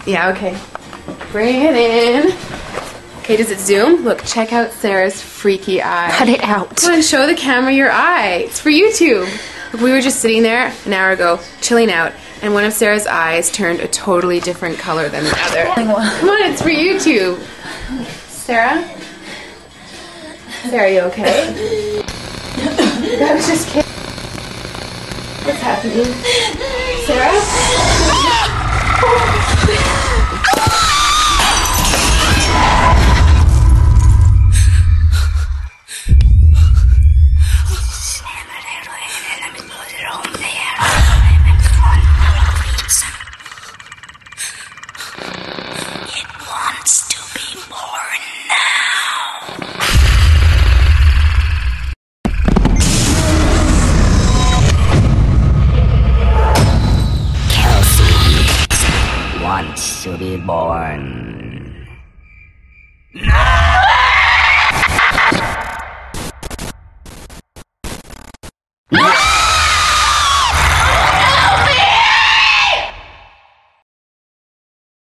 Yeah, okay. Bring it in. Okay, does it zoom? Look, check out Sarah's freaky eye. Cut it out. Come on, show the camera your eye. It's for YouTube. Look, we were just sitting there an hour ago, chilling out, and one of Sarah's eyes turned a totally different color than the other. Come on, it's for YouTube. Sarah? Sarah, are you okay? I was just kidding. What's happening? Sarah? It wants to be born now. Kelsey wants to be born. No!